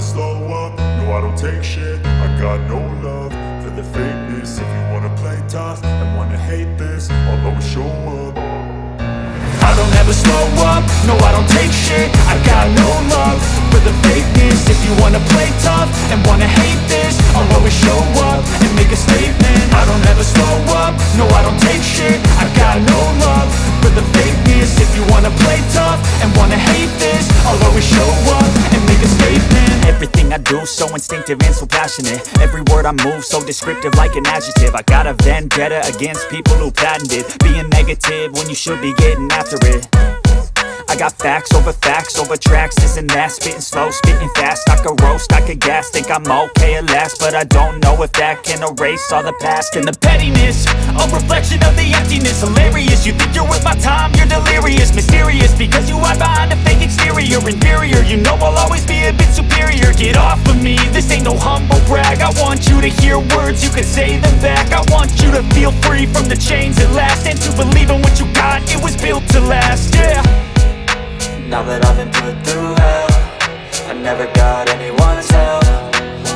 slow up, no I don't take shit. I got no love for the fakeness. If you wanna play tough and wanna hate this, I'll always show up. I don't ever slow up, no I don't take shit. I got no love for the fakeness. If you wanna play tough and wanna hate this, I'll always show up and make a statement. I don't ever slow up, no I don't take shit. I got no love for the fakeness. If you wanna play tough and wanna hate this, I'll always show up and make a statement. Everything I do so instinctive and so passionate. Every word I move so descriptive like an adjective. I got a vendetta against people who patented being negative when you should be getting after it. I got facts over tracks, this and that. Spitting slow, spitting fast, I could roast, I could gas. Think I'm okay at last, but I don't know if that can erase all the past. And the pettiness, a reflection of the emptiness. Hilarious, you think you're worth my time, you're delirious. Mysterious, because you hide behind a fake exterior. Inferior, you know I'll always be a bit superior. Get off of me, this ain't no humble brag. I want you to hear words, you can say them back. I want you to feel free from the chains at last, and to believe in what you got, it was built to last, yeah. Now that I've been put through hell, I never got anyone's help.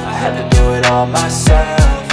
I had to do it all myself.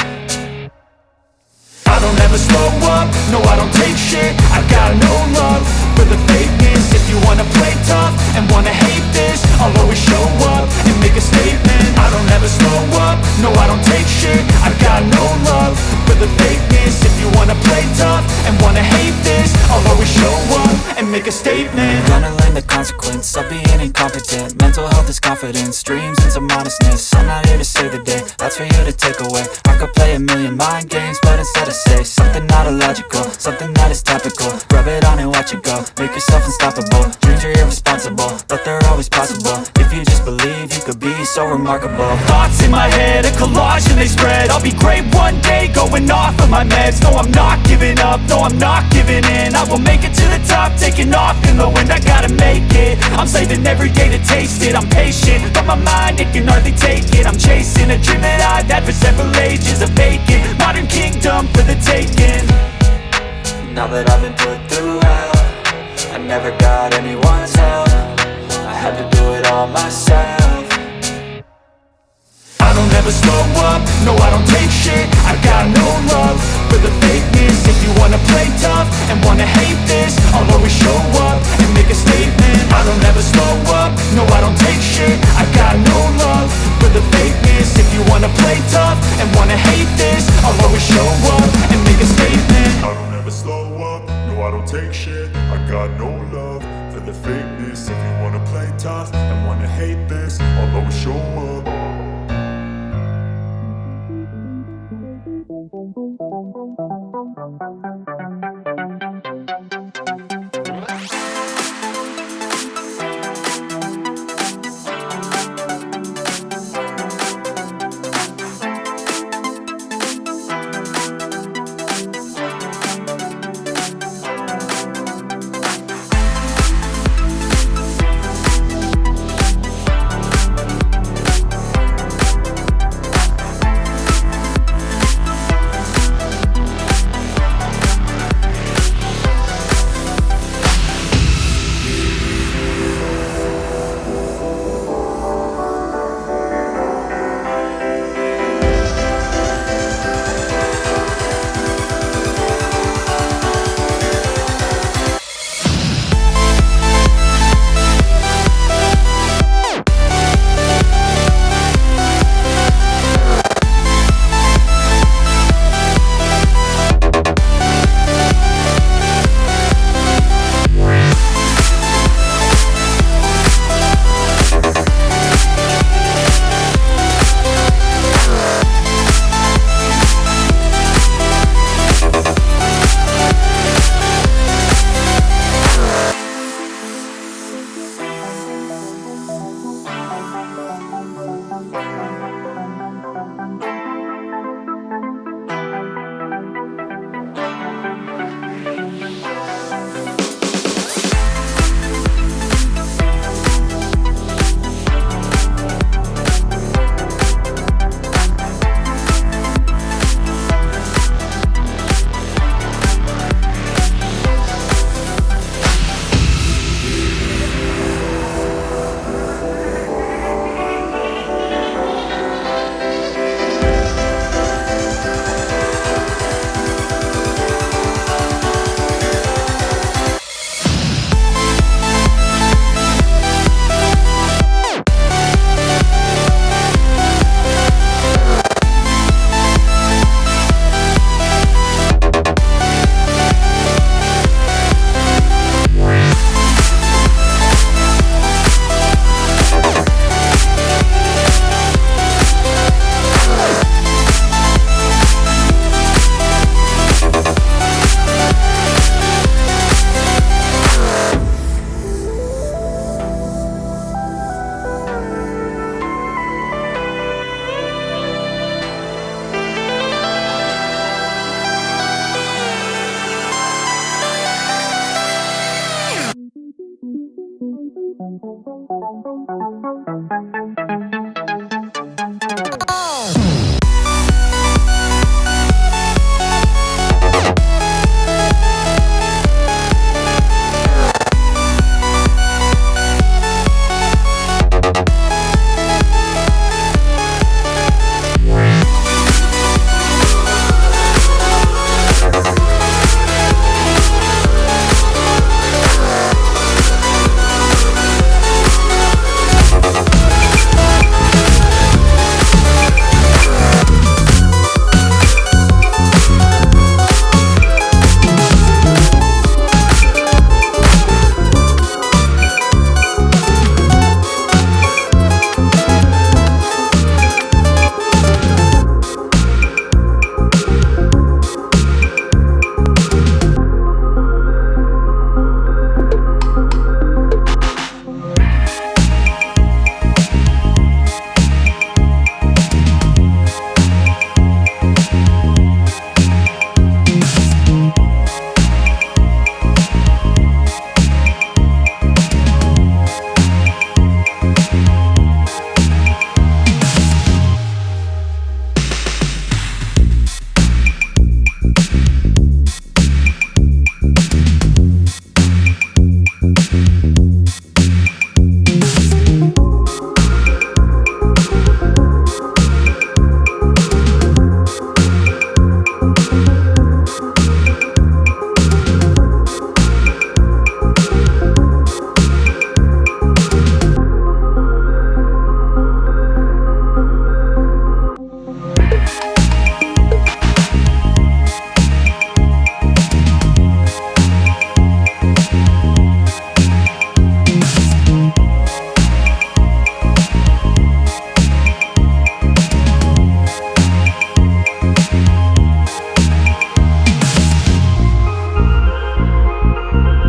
I don't ever slow up, no I don't take shit. I got no love for the fakeness. If you wanna play tough and wanna hate this, I'll always show up and make a statement. I don't ever slow up, no I don't take shit. I got no love for the fakeness. If you wanna play tough and wanna hate this, I'll always show up and make a statement. Gonna learn the consequence of being incompetent. Mental health is confidence, dreams and some modestness. I'm not here to save the day, that's for you to take away. I could play a million mind games, but instead I say something not illogical, something that is topical. Rub it on and watch it go, make yourself unstoppable. Dreams are irresponsible, but they're always possible. If you just believe, you could be so remarkable. Thoughts in my head, a collage and they spread. I'll be great one day, going off of my meds. No, I'm not giving up, no, I'm not giving in. I will make it to the top, taking off in the wind. I gotta make it, I'm saving every day to taste it. I'm patient, but my mind, it can hardly take it. I'm chasing a dream that I've had for several ages. A vacant, modern kingdom for the taking. Now that I've been put through hell, I never got anyone's help. I had to do it all myself. I don't ever slow up, no I don't take shit. I got no love for the fakeness. If you wanna play tough and wanna hate this, I'll always show up and make a statement. I don't ever slow up, no I don't take shit. I got no love for the fakeness. If you wanna play tough and wanna hate